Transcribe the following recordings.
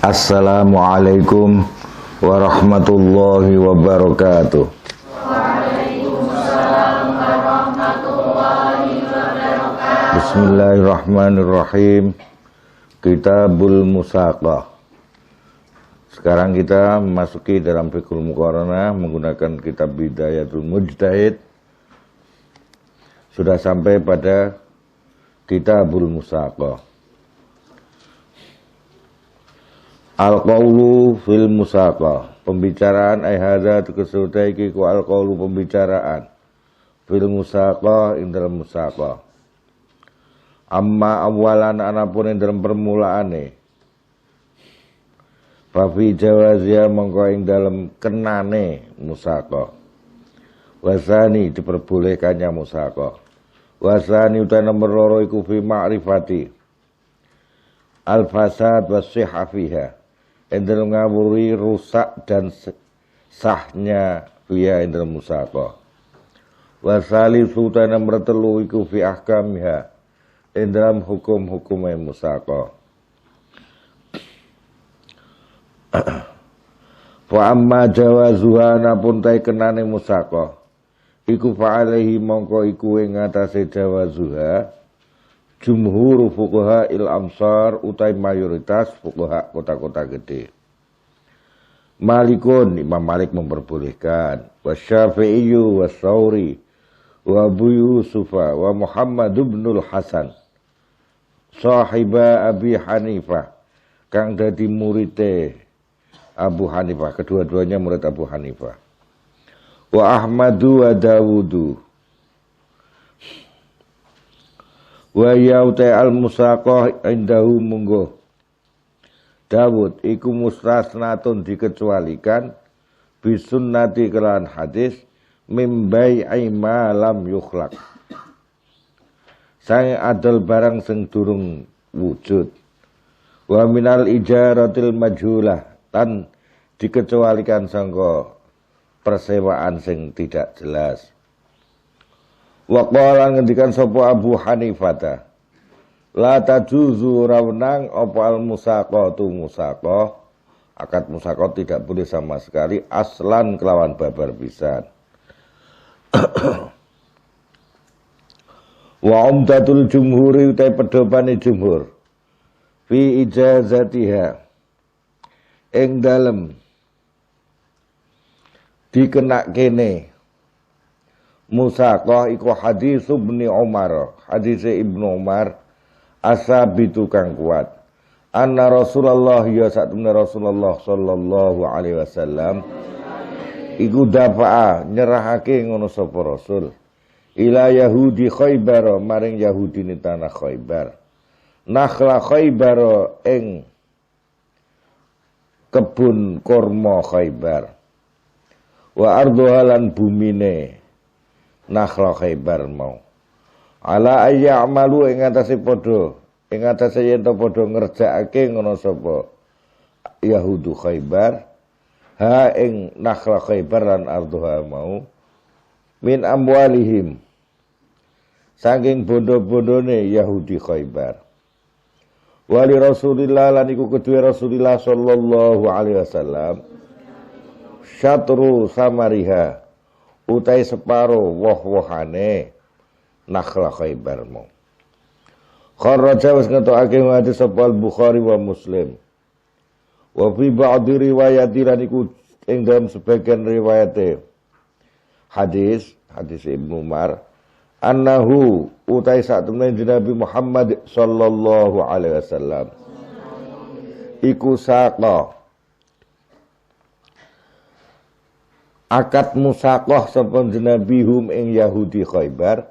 Assalamualaikum warahmatullahi wabarakatuh. Waalaikumsalam warahmatullahi wabarakatuh. Bismillahirrahmanirrahim. Kitabul Musaqah. Sekarang kita memasuki dalam Fiqhul Muqaranah menggunakan kitab Bidayatul Mujtahid. Sudah sampai pada Kitabul Musaqah. Al-qawlu fil musaqah, pembicaraan hadza kesutai ku al-qawlu pembicaraan fil musaqah ing dalam musaqah. Amma awalan anapun ing dalam permulaane. Fa fi jawazia mongko ing dalam kenane musaqah. Wasani diperbolehkannya musaqah. Wasani uta nomor loro iku fi ma'rifati al-fasad was-sihha fiha. Endel ngawuri rusak dan sahnya fiha endel musaqah. Wasali sultan nomor telu iku fi ahkamiha endel hukum-hukumnya musaqah. Fa amma jawazuha napun tai kenane musaqah iku fa alaihi mongko iku ing atase jawazuha jumhur fuqaha il amsar utai mayoritas fuqaha kota-kota gede. Malikun, Imam Malik memperbolehkan, wa Syafi'iyyu wa Tsauri wa Abu Yusufa wa Muhammad ibnul Hasan sahiba Abi Hanifah kang dadi murite Abu Hanifah, kedua-duanya murid Abu Hanifah. Wa Ahmadu wa Dawudu wa yautai al-musaqah indahu munggo Dawud iku mustasnatun dikecualikan bisunnati kelan hadis mimbai ma lam yukhlaq sang adol barang sing durung wujud wa minal ijaratil majhulah tan dikecualikan sangka persewaan sing tidak jelas. Wa qala ngendikan sapa Abu Hanifah la tajuzu rawnang apa al musaqatu musaqah akad musaqah tidak boleh sama sekali aslan kelawan babar pisan. Wa umdatul jumhuri utai pedopane jumhur fi ijazatiha ing dalem dikenak kene musaqah iku hadis Ibnu Umar, hadis Ibnu Umar asabitu kang kuat. Anna Rasulullah ya satuna Rasulullah sallallahu alaihi wasallam iku dafa'a nyerahake ngono sapa Rasul ila Yahudi Khaybar maring Yahudi ni tanah Khaybar. Nakhla Khaybar ing kebun kurma Khaybar. Wa ardhuha lan bumine Nakhla Khaybar mau ala ayya'malu ing atase padha ing atase yen to padha ngerjakake ngono sapa Yahudu Khaybar ha ing Nakhla Khaybar lan ardhuha mau min amwalihim saking bondo-bondone Yahudi Khaybar wali Rasulillah lan iku kedue Rasulillah sallallahu alaihi wasallam syatru samariha utai separo woh-wohane Nakhla Khaybar mau. Kharraja wis ngetokake hadis sapa Al-Bukhari wa Muslim. Wa fi ba'dhi riwayati lan iku ing dalam sebagian riwayate hadis Ibnu Umar annahu utai satemene Nabi Muhammad sallallahu alaihi wasallam iku saqa akad musaqah sapa jenabihum ing Yahudi Khaybar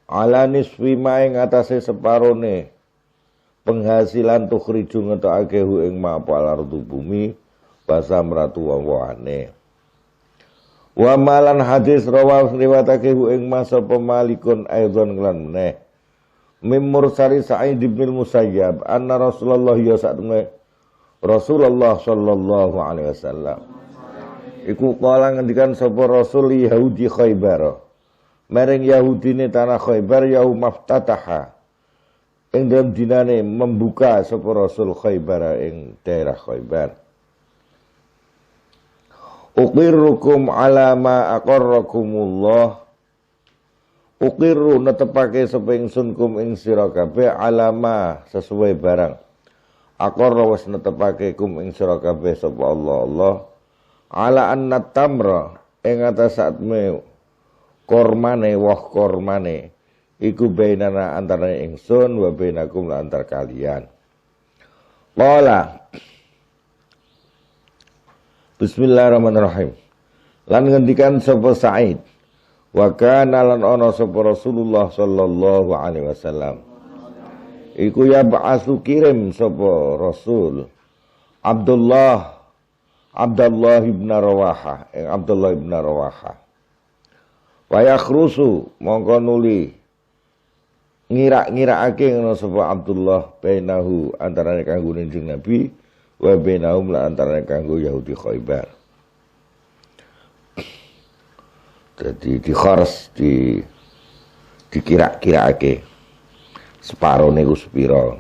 ala nisfi ma ing atase separone penghasilan tukhriju ngetokake hu ing ma palardu bumi basa mratu wong-wongane wa malan hadis rawah riwayatake hu ing ma sapa Malikun aidon lan meneh mim mursali Sa'id bin Musayyab anna Rasulullah ya sakmene Rasulullah sallallahu alaihi wasallam iku kala ngendikan sapa Rasul Yahudi Khaybar. Mereng Yahudi ni tanah Khaybar yaum maftataha. ing dalam dinane membuka sapa Rasul Khaybar ing daerah Khaybar. Uqirrukum ala ma aqarrakumullah. Uqirru netepake sapa ingsun kum ing sira kabeh alama sesuai barang. Aqarra wis netepake kum ing sira kabeh sapa Allah ala anna tamra ing atas satme kormane woh kormane iku bainana antara ingsun wa bainakum lan antar kalian. Qala Bismillahirrahmanirrahim. Lan ngendikan sapa Sa'id wa kana lan ana sapa Rasulullah sallallahu alaihi wasallam iku ya ba'atsu kirim sapa Rasul Abdullah ibn Rawaha Abdullah ibn Rawaha wa yakhrusu mongko nuli ngira-ngirakake ngono sapa Abdullah bainahu antarane kanggo Kanjeng Nabi wa bainahum lan antarane kanggo Yahudi Khaybar. Jadi dikhors dikira-kirake separo niku sepira.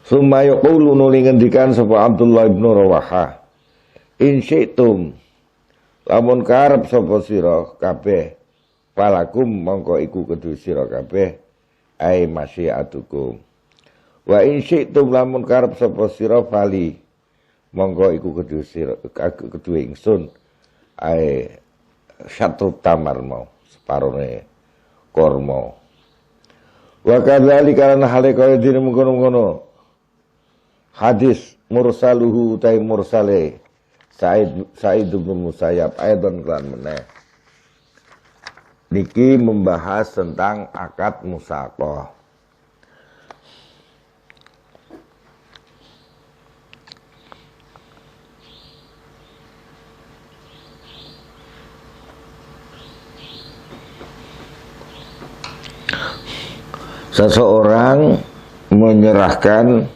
Summa yaqulu nuli ngendikan sapa Abdullah ibn Rawaha in syi'tum lamun karep sapa sira kabeh palakum mongko iku kedue sira kabeh ai masyiatukum wa in syi'tum lamun karep sapa sira fali mongko iku kedue sira kedue ingsun ai syatrut tamar mau separone kormo wa kadzalika lan hale kaya dene mungkono-mungkono hadis mursaluhu utai mursale Sa'id bin Musayyab aidan kelan meneh niki membahas tentang akad musaqah. Seseorang menyerahkan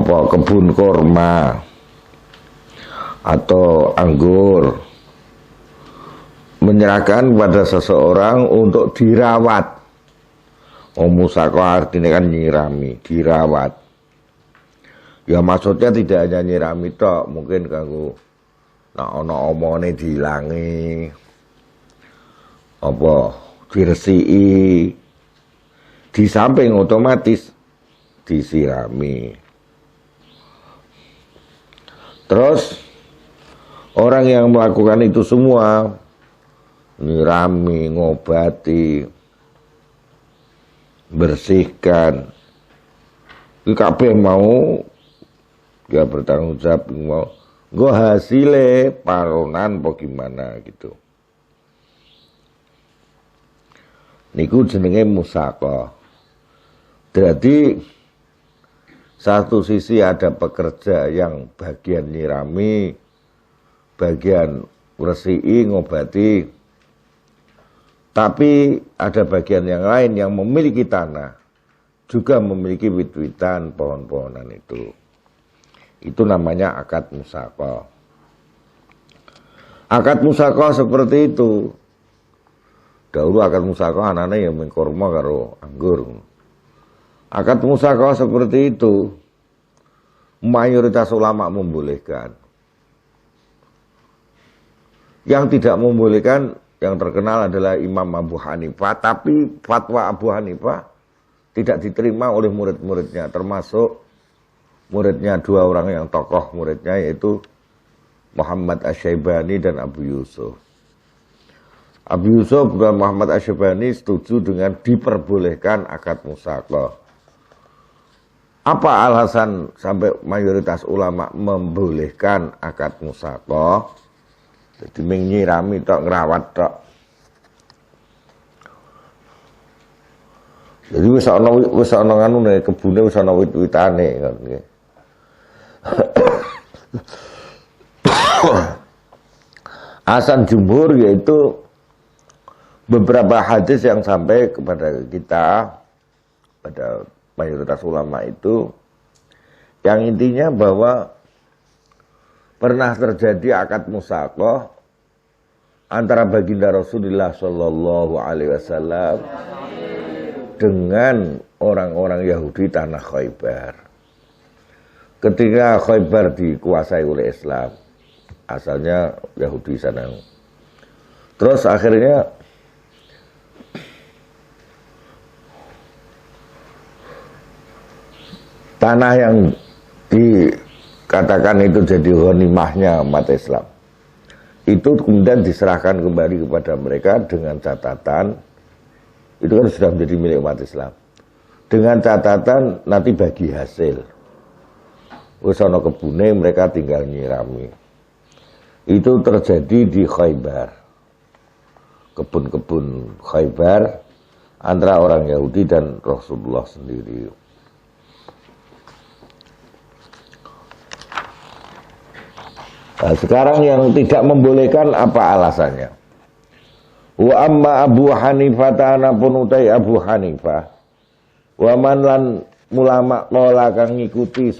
kebun korma atau anggur, menyerahkan pada seseorang untuk dirawat. Musaqah artinya kan nyirami, dirawat. Ya maksudnya tidak hanya nyirami tok, mungkin kanggo ana omone diilangi diresiki, di samping otomatis disirami. Terus orang yang melakukan itu semua, nyirami, ngobati, bersihkan, kabeh mau dia bertanggung jawab mau nggo hasile paronan apa gimana gitu. Niku jenenge musaqah. Jadi satu sisi ada pekerja yang bagian nyirami, bagian resiki, ngobati. Tapi ada bagian yang lain yang memiliki tanah, juga memiliki wit-witan, pohon-pohonan itu. Itu namanya akad musaqah. Akad musaqah seperti itu. Dahulu akad musaqah anane ya mengkorma karo anggur. Akad musaqah seperti itu mayoritas ulama membolehkan. Yang tidak membolehkan yang terkenal adalah Imam Abu Hanifah, tapi fatwa Abu Hanifah tidak diterima oleh murid-muridnya, termasuk muridnya dua orang yang tokoh muridnya yaitu Muhammad Asy-Syaibani dan Abu Yusuf. Abu Yusuf dan Muhammad Asy-Syaibani setuju dengan diperbolehkan akad musaqah. Apa alasan sampai mayoritas ulama membolehkan akad musaqah? Jadi menyirami tok, ngerawat tok. Jadi wis ana nganune kebune wis ana wit-witane kan nggih. Alasan jumhur yaitu beberapa hadis yang sampai kepada kita, pada mayoritas ulama itu, yang intinya bahwa pernah terjadi akad musaqah antara baginda Rasulullah Shallallahu Alaihi Wasallam dengan orang-orang Yahudi tanah Khaybar. Ketika Khaybar dikuasai oleh Islam, asalnya Yahudi sana. Terus akhirnya tanah yang dikatakan itu jadi ghanimahnya umat Islam, itu kemudian diserahkan kembali kepada mereka dengan catatan, itu kan sudah menjadi milik umat Islam, dengan catatan nanti bagi hasil. Wis ana kebune mereka tinggal nyirami. Itu terjadi di Khaybar. Kebun-kebun Khaybar antara orang Yahudi dan Rasulullah sendiri. Nah, sekarang yang tidak membolehkan apa alasannya? Wa amma Abu Hanifah ta'ana pun utai Abu Hanifah. Wa man lan ulama kola kang ngikuti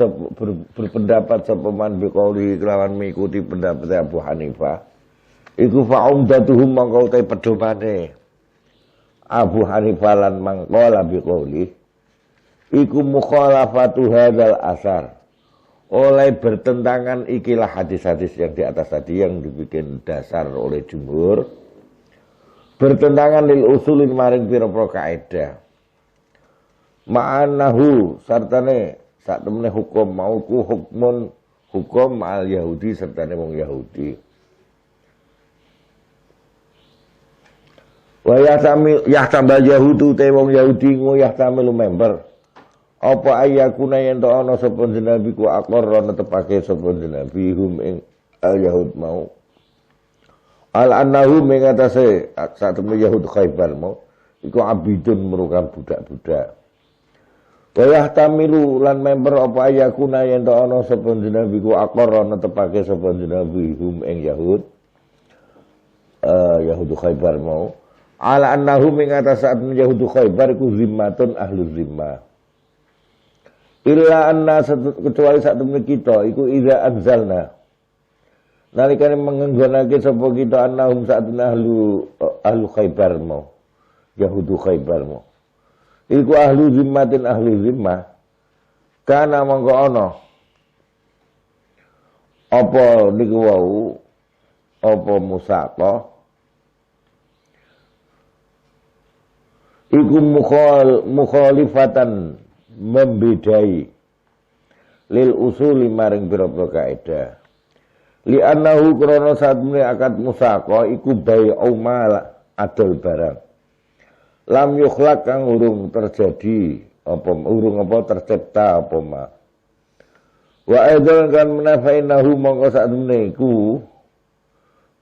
berpendapat sepeman biqauli kelawan mengikuti pendapat Abu Hanifah. Iku fa'umdatuhum mangko utai pedomane Abu Hanifah lan mangkola biqauli. Iku mukhalafatu hadzal asar. Oleh bertentangan ikilah hadis-hadis yang di atas tadi yang dibikin dasar oleh jumhur. Bertentangan lil usulin maring pira-pira kaidah. Ma'anahu sartane sak temene hukum mauku hukmun hukum al Yahudi sertane wong Yahudi. Wa yahtamil Yahudu te wong Yahudi ngo yahtamilu member. Apa ayakuna yen to ana sapa nabi ku aqarra netepake sapa nabi hum ing al Yahud mau. Al annahu mengatase sak temene Yahud Khaybar mau iku abidun merupakan budak-budak. Wa yahtamilu lan member apa ayakuna yen to ana sapa nabi ku aqarra netepake sapa nabi hum ing Yahud Yahud Khaybar mau. Ala annahu mengatase sak temene Yahud Khaybar iku zimmatun ahlu zimmah. Illa anna kecuali saat temen kita iku idza anzalna nalikane mengenggonake sapa kita annahum saat ahlu Khaybar mau Yahudu Khaybar mau iku ahlu zimmatin ahlu zimmah kana mangko ana apa niku wau apa musaqah iku mukhalifatan membedai lil usuli maring pira-pira kaidah li annahu krana satune akad musaqah iku bai'u mal adol barang lam yukhlaq kang urung terjadi tercipta apa ma wa aidan kan menafainahu mongko satune iku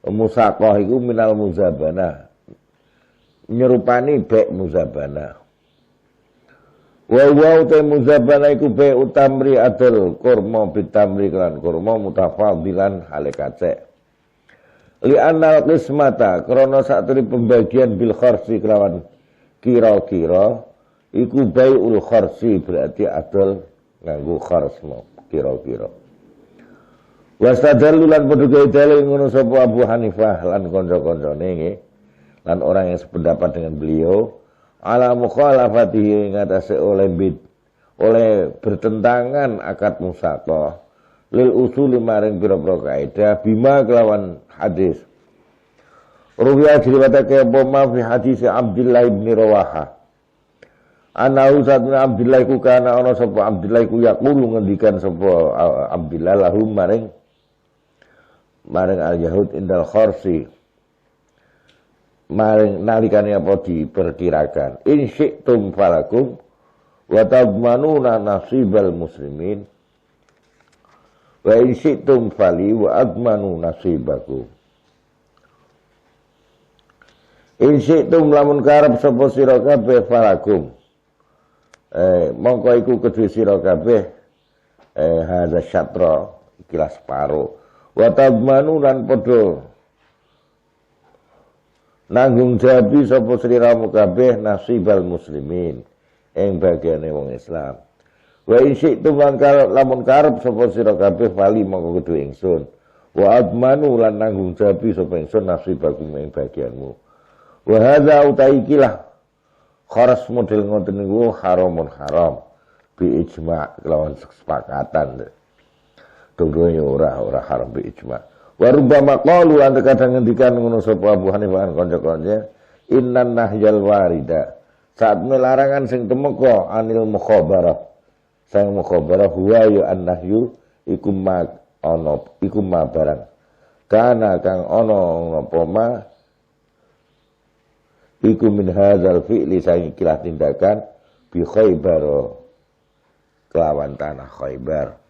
musaqah iku minal muzabana nyerupani baik muzabana. Wa ta muzabana iku be utamri adil kurma bitamri kan kurma mutafadilan hale kacek. Li annal qismata krana saturi pembagian bil kharsi kelawan kira-kira iku baiul kharsi berarti adil nganggo khars mau kira-kira. Wastadallu lan padha dalil ngono sapa Abu Hanifah lan kanca-kancane nggih lan orang yang sependapat dengan beliau ala mukhalafatihi ngatasi oleh bertentangan akad musaqah lil usuli maring pira-pira kaidah bima kelawan hadis ruwiya diriwayatake apa ma fi hadis Abdullah bin Rawaha ana usatna Abdullah iku kana ana sapa Abdullah iku yaqulu ngendikan sapa Abdullah lahum maring al Yahud indal kharsi maring nalikane apa diperkirakan in syi'tum falakum wa tadmanuna nasibal muslimin wa in syi'tum fali wa admanu nasibakum in syi'tum lamun karep sapa sira kabeh falakum mongko iku kedue sira kabeh hadza syatra ikilah separo wa tadmanu lan padha nanggung jawabi sapa sliramu kabeh nasibal muslimin ing bagiane wong Islam wa in syi'tum lamun karep sapa sira kabeh fali mongko kudu ingsun wa admanu lan nanggung jawabi sapa ingsun nasibakum ing bagianmu wa hadza utaikilah Kharas model ngoten niku haramun haram bi ijma kelawan kesepakatan. Tunggu ora haram bi ijma. Wa rubbama qalu lan kadang ngendikan ngono sapa Abu Hanifah kanca-kanca innan nahyal warida saat melarangan sing temeka anil mukhabarah sang mukhabarah huwa ya annahyu iku ma barang kana kang ana napa ma iku min hadzal fi'li sang ikilah tindakan bi Khaybar kelawan tanah Khaybar.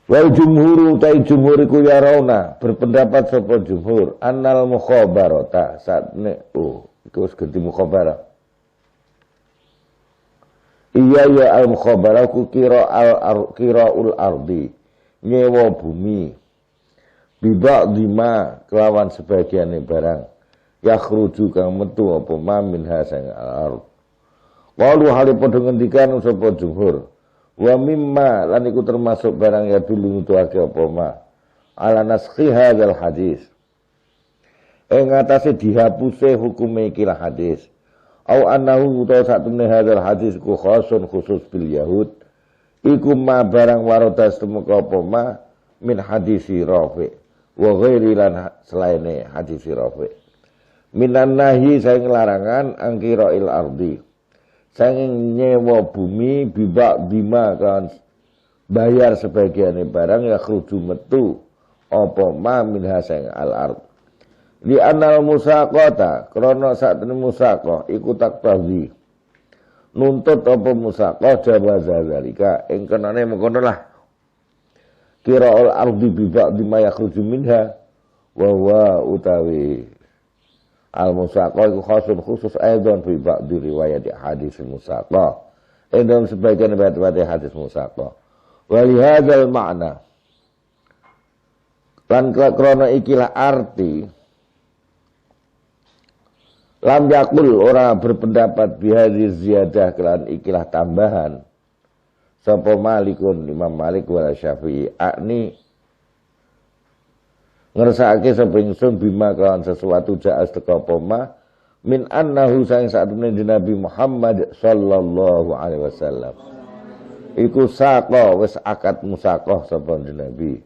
Wal jumhur jumhur iku yarona berpendapat sapa jumhur annal mukhabarata satne iku wis ganti mukhabarah. Iya ya al mukhabarah ku qira'ul ardi nyewa bumi bibak dima kelawan sebagiane barang yakhruju kang metu apa ma minha sang al-ard. Walu hale padha ngendikan sapa jumhur wa mimma lan iku termasuk barang ya dulu nutuake apa ma ala naskhi hadzal hadis ing atase dihapuse hukume ikilah hadis au annahu utawa satemene hadzal hadis ku khasun khusus bil yahud iku ma barang warodas temeka apa ma min hadisi Rafi wa ghairi lan selaine hadisi Rafi minan nahi saing larangan angkirail ardi sanging nyewa bumi bibak bima kan bayar sebagiannya barang ya khruju metu apa ma min hasang al-ard li anal musaqata krana sakjane musaqah iku taktazi nuntut apa musaqah jawaza zalika ing kenane mengkono lah qira'ul ardi bibak bima yakhruju minha wa utawi al-musaqah itu khusus aidan fi ba'd riwayat hadis musaqah. Dalam sebagian riwayat hadis musaqah. Wa li hadzal ma'na lan krana ikilah arti lam yakul orang berpendapat bihadis ziyadah kelan ikilah tambahan sapa Malikun Imam Malik wala Syafi'i akni ngersakake sapa ingsun bima kawan sesuatu jaas teka apa ma min annahu sang satune Nabi Muhammad sallallahu alaihi wasallam iku saqa wis akad musaqah sapa Nabi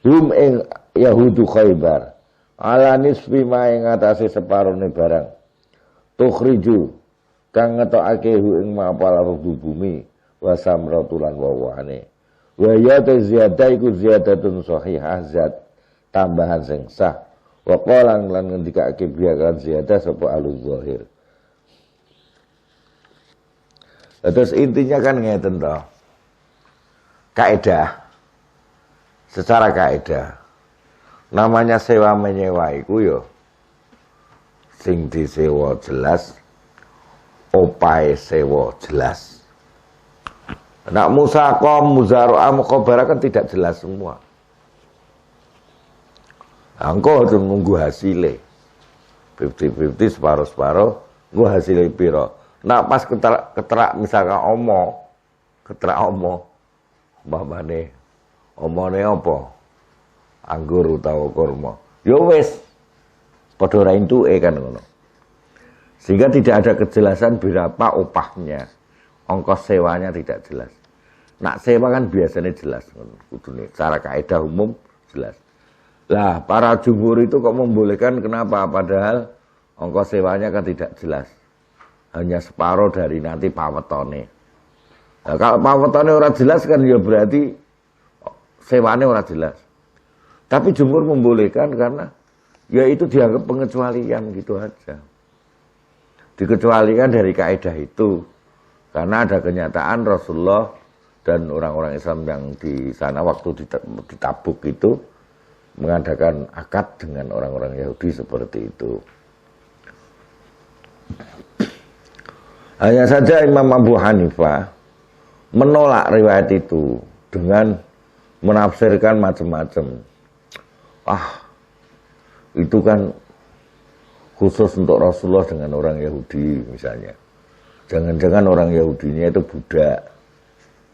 hum ing yahudu Khaybar ala nisfi ma ing atase separone barang tukhriju kang ngetokake hu ing ma apa bumi wa samratulan wawane wa ya ta ziyadah iku ziyadatun sahihah zat tambahan sing sah wa qala lan ngendikake biakan ziyadah sapa al-zahir. Terus intinya kan ngeten to. Kaidah secara kaidah namanya sewa menyewa iku yo sing disewa jelas opae sewa jelas. Nak musaqah, muzara'ah, mukhabarah kan tidak jelas semua. Engko nunggu hasilnya. 50-50 separuh-separuh, nunggu hasilnya piro. Nak pas keterak misalkan keterak umpamane omone apa? Anggur utawa kurma. Ya wis padha ra entuke kan ngono. Sehingga tidak ada kejelasan berapa upahnya. Ongkos sewanya tidak jelas. Nak sewa kan biasanya jelas. Kudune secara kaidah umum jelas. Lah para jumhur itu kok membolehkan kenapa? Padahal ongkos sewanya kan tidak jelas. Hanya separuh dari nanti pawetone. Nah, kalau pawetone ora jelas kan ya berarti sewanya ora jelas. Tapi jumhur membolehkan karena ya itu dianggap pengecualian gitu aja. Dikecualikan dari kaidah itu. Karena ada kenyataan Rasulullah dan orang-orang Islam yang di sana waktu di Tabuk itu mengadakan akad dengan orang-orang Yahudi seperti itu. Hanya saja Imam Abu Hanifah menolak riwayat itu dengan menafsirkan macam-macam. Itu kan khusus untuk Rasulullah dengan orang Yahudi misalnya. Jangan-jangan orang Yahudinya itu budak.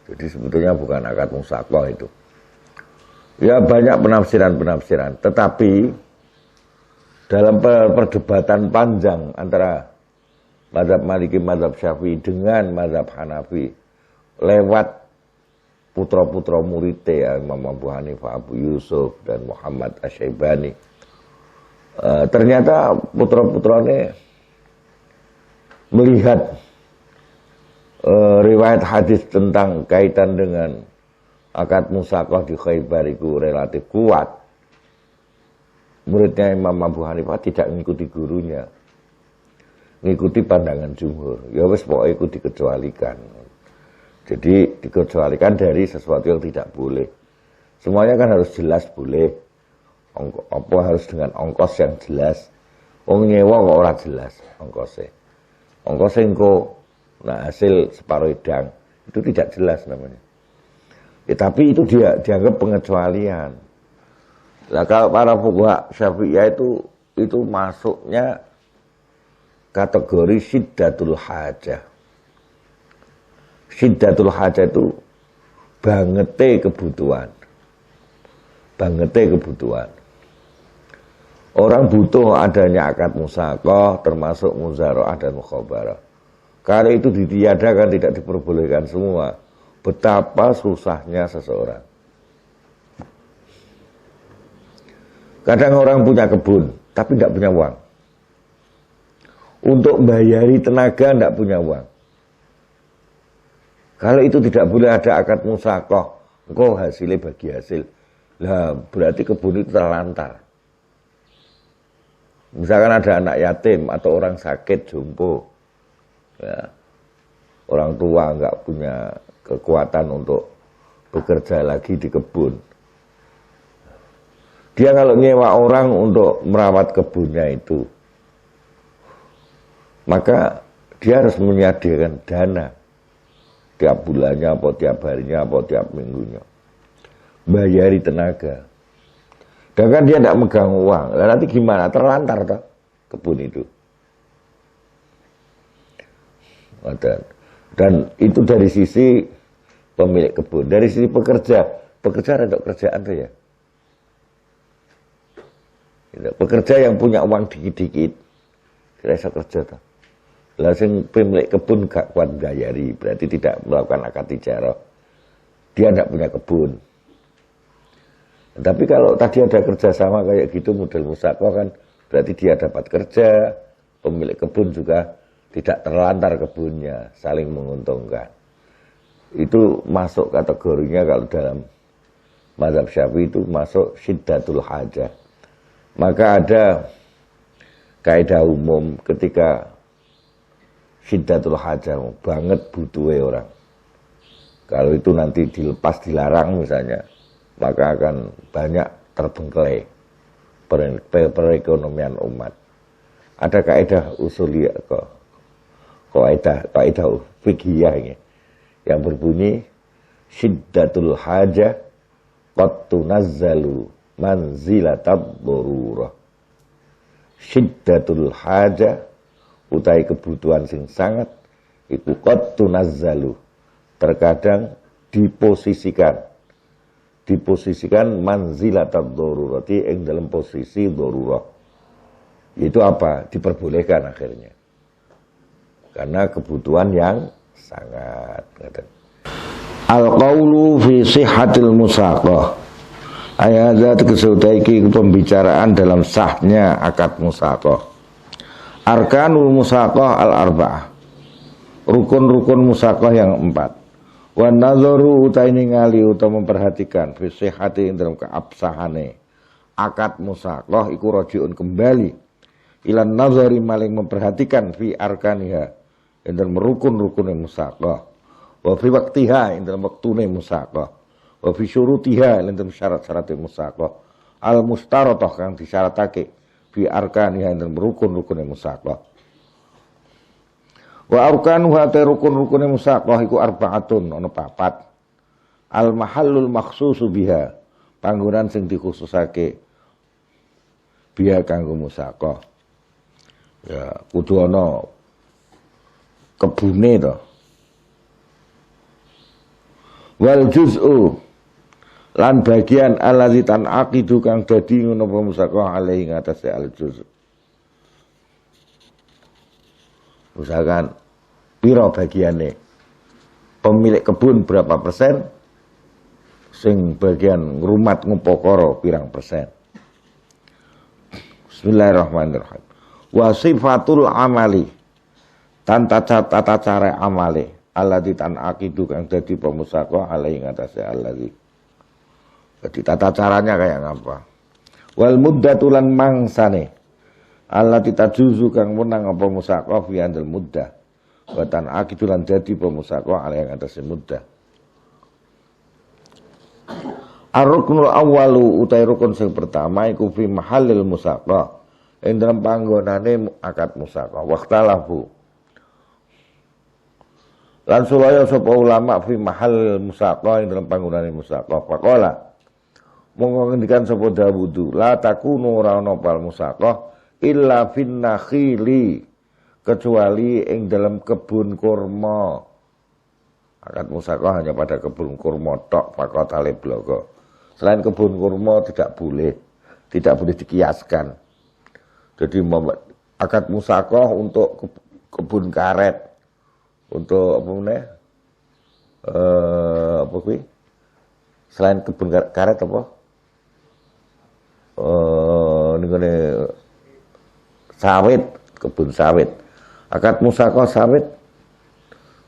Jadi sebetulnya bukan akad musaqah itu. Ya banyak penafsiran-penafsiran. Tetapi dalam perdebatan panjang antara mazhab Maliki, mazhab Syafi'i dengan mazhab Hanafi lewat putra-putra muridnya ya, Imam Abu Hanifah, Abu Yusuf dan Muhammad Asy-Syaibani. Ternyata putra-putranya melihat riwayat hadis tentang kaitan dengan akad musaqah di Khaybar itu relatif kuat. Muridnya Imam Abu Hanifah tidak mengikuti gurunya, mengikuti pandangan jumhur. Ya wis pokoknya itu dikecualikan. Jadi dikecualikan dari sesuatu yang tidak boleh. Semuanya kan harus jelas boleh. Apa harus dengan ongkos yang jelas. Wong nyewa kok ora jelas ongkosnya. Ongkosnya engko nah hasil separuh idang itu tidak jelas namanya. Ya, tapi itu dia dianggap pengecualian. Nah, kalau para fuqaha Syafi'iyah itu masuknya kategori syiddatul hajah. Syiddatul hajah itu bangete kebutuhan. Bangete kebutuhan. Orang butuh adanya akad musaqah termasuk muzara'ah dan mukhabarah. Kalau itu ditiadakan, tidak diperbolehkan semua, betapa susahnya seseorang. Kadang orang punya kebun, tapi tidak punya uang. Untuk bayari tenaga tidak punya uang. Kalau itu tidak boleh ada akad musaqah, engkau hasilnya bagi hasil. Lah berarti kebun itu terlantar. Misalkan ada anak yatim atau orang sakit jompo, ya, orang tua nggak punya kekuatan untuk bekerja lagi di kebun. Dia kalau nyewa orang untuk merawat kebunnya itu, maka dia harus menyediakan dana tiap bulannya, atau tiap harinya, atau tiap minggunya, bayari tenaga. Dan kan dia tidak megang uang, lah nanti gimana? Terlantar toh kebun itu. Dan itu dari sisi pemilik kebun. Dari sisi pekerja ada kerjaan tuh ya. Pekerja yang punya uang dikit-dikit, kira bisa kerja tuh. Langsung pemilik kebun gak kuat bayari, berarti tidak melakukan akad ijarah. Dia tidak punya kebun. Tapi kalau tadi ada kerjasama kayak gitu model musaqah kan, berarti dia dapat kerja, pemilik kebun juga tidak terlantar kebunnya, saling menguntungkan. Itu masuk kategorinya kalau dalam mazhab Syafi'i itu masuk syiddatul hajah. Maka ada kaidah umum ketika syiddatul hajah banget butuhnya orang. Kalau itu nanti dilepas dilarang misalnya, maka akan banyak terbengkelai perekonomian umat. Ada kaidah usuliyah kaidah fikihiyah ini yang berbunyi syiddatul hajah qad tunazzalu manzilatab darurah. Syiddatul hajah utai kebutuhan sing sangat iku qad tunazzalu, terkadang diposisikan manzilatab darurati ing dalam posisi darurah. Itu apa? Diperbolehkan akhirnya. Karena kebutuhan yang sangat. Al-qawlu fi sihhatil musaqah. Ayat kesudaiki pembicaraan dalam sahnya akad musaqah. Arkanul musaqah al-arba'ah. Rukun-rukun musaqah yang 4. Wa nadharu utai ningali utawa memperhatikan fi sihhati dalam keabsahane akad musaqah iku rajiun kembali ilan nazari maling memperhatikan fi arkaniha dalam rukun-rukun musaqah, wa fi waqtiha dalam waktune musaqah, wa fi syurutiha dalam syarat-syarat musaqah al mustaratah kang disyaratake fi arkaniha dalam rukun-rukun musaqah. Wa arkanuha ta rukun-rukun musaqah iku arba'atun ana 4. Al mahallul makhsusu biha panggonan sing dikhususake biha kanggo musaqah. Ya, kudu ana kebune to. Wal juz'u lan bagian allazi tan aqidu kang dadi ngono musaqah alaihi ngatasé al juz'. Misalkan piro bagiane pemilik kebun berapa persen, sing bagian ngrumat ngupokoro pirang persen. Bismillahirrahmanirrahim. Wa sifatul amali, tata cara amale, alladzi tan aqidu kang dadi pemusaka alai ngatasé alladzi. Jadi tata caranya kayak ngapa? Wal muddatulan mangsane, allati tajuzu kang menang apa musaka fi andal muddah. Wa tan aqidu lan dadi pemusaka alai ngatasé muddah. Ar-ruknul awwalu utai rukun sing pertama iku fi mahallil musaqa. Ing dalam panggonane akad musaqa. Waqtalahu. Lan sulaya sapa ulama fi mahallil musaqa ing dalam panggonane musaqa. Faqala monggo ngendikan sapa Dawudu, la takunu ora ana pal musaqa illa fin nakhili, kecuali ing dalam kebun kurma. Akad musaqa hanya pada kebun kurma tok, faqat ale blogo. Selain kebun kurma tidak boleh dikiaskan. Jadi akad musaqa untuk kebun karet, untuk apa meneh? Apa kuwi? Selain kebun karet apa? Ini sawit, kebun sawit. Akad musaqa sawit,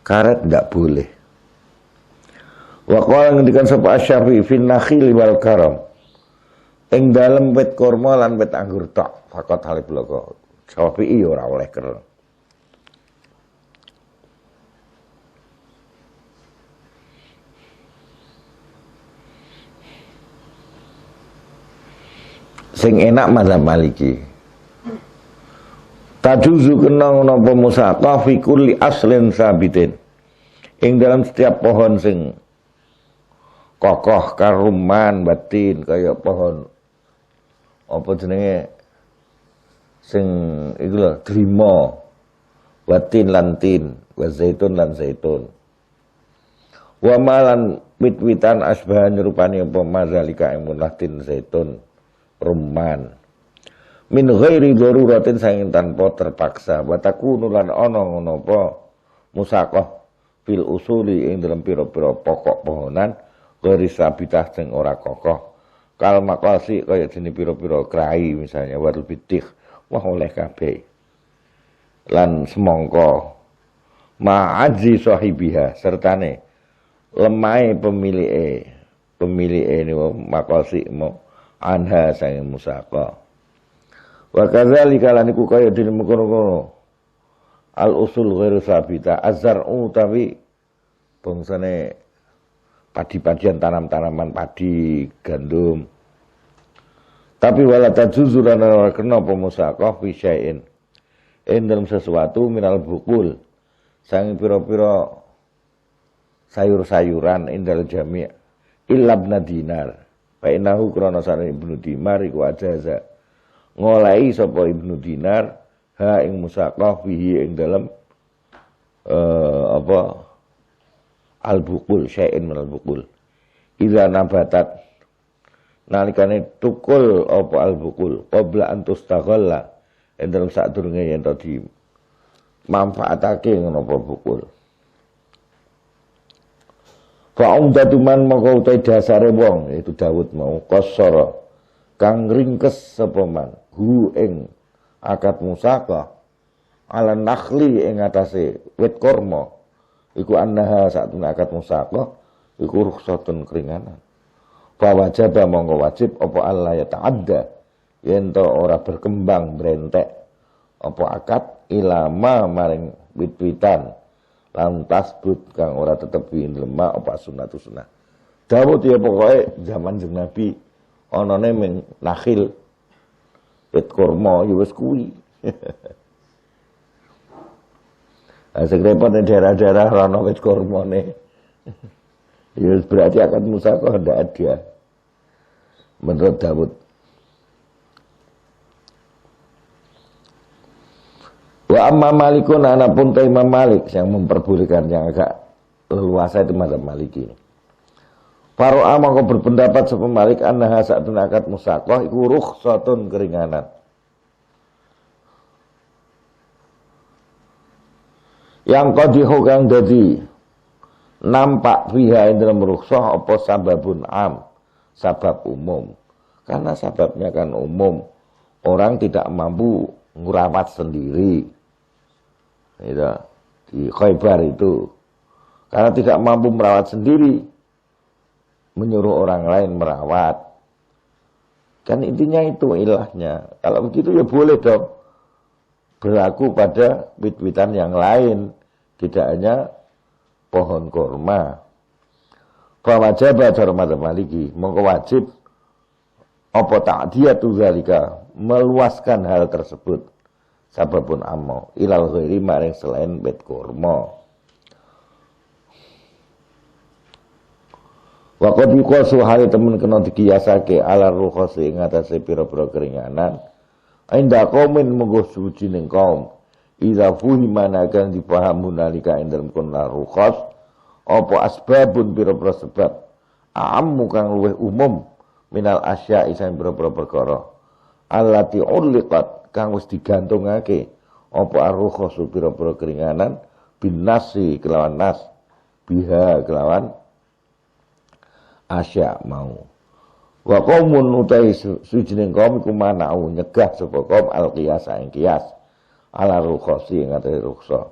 karet tidak boleh. Wa qala ngendikan sapa Asy-Syafi'i fin nakhil wal karam. Ing dalem wit kurma lan wit anggur tok, faqat halib loko. Syafi'i ora oleh ker. Sing enak mazhab Maliki. Tajuzu kena napa musaqa fi kulli aslin sabitin. Ing dalam setiap pohon sing kokoh karuman batin kaya pohon apa jenenge sing iku lho drima batin lantin wa zaitun lan zaitun wa malan wit-witan asbahan nyerupani apa mazalika ing munatin zaitun rumman min ghairi daruratin saking tanpa terpaksa wa takunu lan ana ngono apa musaqah fil usuli ing dalam pira-pira pokok pohonan dari sabitah sing ora kokoh. Kal makasi kaya jenis pira-pira krai misalnya warul bidik wah oleh kabeh. Lan semongko ma'aji sahibiha sertane lemai pemilike ni makasi mo anha sang musaqa. Wa kadzalika lan iku kaya dene mengkono-kono al usul ghairu sabita azar'u tapi bangsane padi-padian tanam-tanaman padi, gandum. Tapi wala tajuzu lan ora kena pemusaqah fi syai'in. Dalam sesuatu minal bukul. Sang pira-pira sayur-sayuran indal jami' illa ibn dinar. Fa innahu krana sane ibnu dinar iku ajaza. Ngolai sapa ibnu dinar ha ing musaqah fihi ing dalam apa al-bukul, syai'in minal bukul. Idza nabatat nalikane tukul apa al-bukul qabla an tustaghalla ing dalem sadurunge yen tadi manfaatake ngono apa bukul. Fa umdatu man moko utai dasare wong yaitu Daud mau qasara kang ringkes sapa man hu ing akad musaqa ala nakhli ing atase wit kurma. Iku annaha satuna akad musaqa iku rukhsatun keringanan. Fa wajaba monggo wajib apa Allah ya ta'adda yen to ora berkembang brentek apa akad ilama maring wit-witan lan tasbut kang ora tetepi lemah apa sunnatu sunnah. Dawuh ya pokoke zaman Jeng Nabi anane ming nakhil wit kurma ya wis kuwi. Sing repot di daerah-daerah rana wit kurmane. Ya berarti akad musaqa ndak ada. Menurut Daud. Wa amma Malikun anapun ta Imam Malik yang memperbolehkan yang agak leluasa itu mazhab Maliki. Faro'a mongko berpendapat sapa Malik annaha sa'atun akad musaqah iku rukhsatun keringanan. Yang qadihu kang dadi nampak fiha ing dalam rukhsah apa sababun am, sabab umum. Karena sababnya kan umum. Orang tidak mampu ngurawat sendiri. Itu di Khaybar itu. Karena tidak mampu merawat sendiri, menyuruh orang lain merawat. Kan intinya itu ilahnya. Kalau begitu ya boleh dong berlaku pada wit-witan yang lain, tidak hanya pohon kurma. Fawajaba cara madzhab Maliki, mongko wajib apa ta'diyatu zalika, meluaskan hal tersebut sababun ammo ilal ghairi maring selain wit kurma. Wa qad yuqasu hal temen kena dikiyasake ala rukhasi ing atase pira-pira keringanan. Ainda qaumin munggo suci ning kaum idza fuhimana kan dipahamu nalika ing dalem kuna rukhas apa asbabun pira-pira sebab ammu kang luwih umum minal asya isang pira-pira perkara allati uliqat kang wis digantungake apa ar-rukhasu pira-pira keringanan bin nasi kelawan nas biha kelawan asya mau. Wa qaumun utai sujining kaum iku manau nyegah sapa kaum al-qiyas ing qiyas ala rukhasi ing atase rukhsah.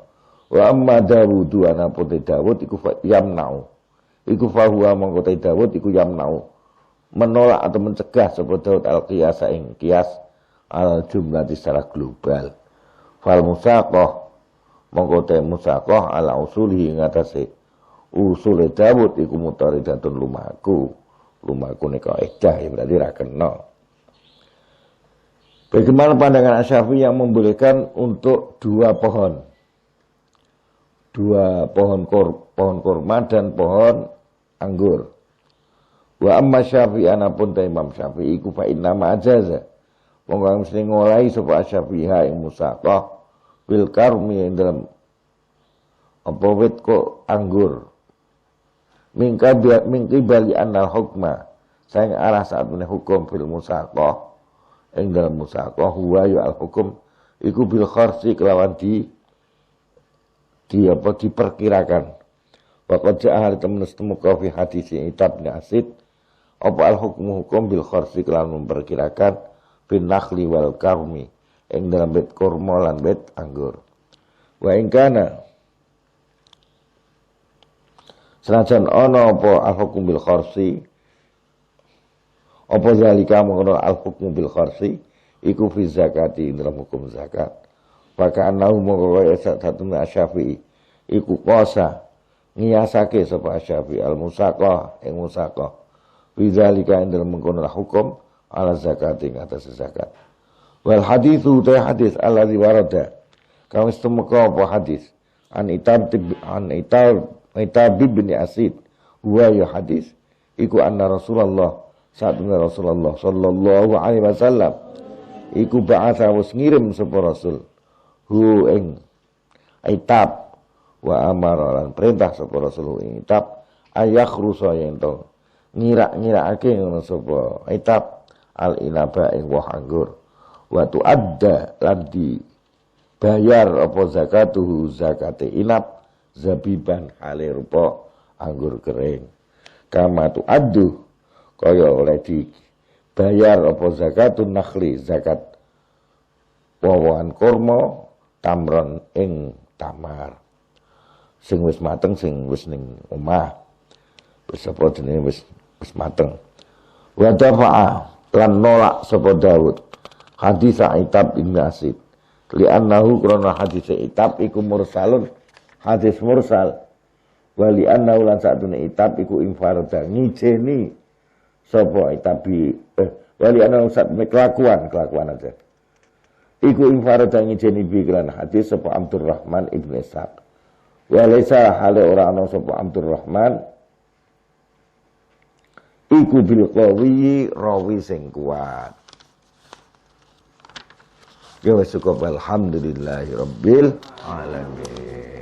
Wa amma Dawud ana puti Dawud iku yamnau. Iku fahuwa mongko Dawud iku yamnau. Menolak atau mencegah sapa Dawud al-qiyas ing qiyas al jumlah secara global. Fal musaqah mongko musaqah ala usuli ing atase usul Dawud iku mutaridatun lumaku nih kaidah ya berarti ra kena. Bagaimana pandangan Asy-Syafi'i yang membolehkan untuk dua pohon kurma dan pohon anggur. Wa amma Syafi'i anapun ta Imam Syafi'i iku fa inna ma ajaza wong sing ngolahi sapa Syafi'i ing musaqah bil karmi ing dalam apa wit kok anggur. Mingki bali anal hukma saya arah saat menih hukum fil musaqah ing dalam musaqah huwa ya al hukum iku bil kharsi kelawan diperkirakan Waqad ja'a temen temuka fi hadis Itab bin Asid apa al hukmu hukum bil kharsi kelawan memperkirakan bin nakhli wal karmi ing dalam bait kurma lan bait anggur wa ing kana senajan ana apa al-hukm bil kharsi apa zalika mengkono al-hukm bil kharsi iku fi zakati dalam hukum zakat maka anahu mongko satune Asy-Syafi'i iku qasa ngiyasake sapa Asy-Syafi'i al-musaqah ing musaqah fi zalika dalam mengkono hukum ala zakati ing atas zakat wal haditsu ta hadis alladzi warada kang wis temeka apa hadis an Itab bin Asid huwa ya hadis iku anna Rasulullah satuna Rasulullah sallallahu alaihi wasallam iku ba'atha was ngirim sapa Rasul hu ing Itab wa amara lan perintah sapa Rasul ing Itab ayakhrusa yen to ngira-ngirakake ngono sapa Itab al inaba ing woh anggur wa tuadda lan di bayar apa zakatuhu zakate inab zabiban hale rupa anggur kering kama tu addu kaya oleh dibayar apa zakatun nakhli zakat wawan kurma tamron ing tamar sing wis mateng sing wis ning omah wis apa jenenge wis mateng wa dafa'a lan nolak sapa Daud hadis Itab bin Asid li annahu krana hadis Itab iku mursalun hadis mursal wali anna ulan satune Itab iku infarda ngijeni sapa Itabi wali anna satune kelakuan aja iku infarda ngijeni bi kelan hadis sapa Abdurrahman ibn Ishaq walaisa hale ora ana sapa Abdurrahman iku bil qawi rawi sing kuat ya wis cukup alhamdulillahirabbil alamin.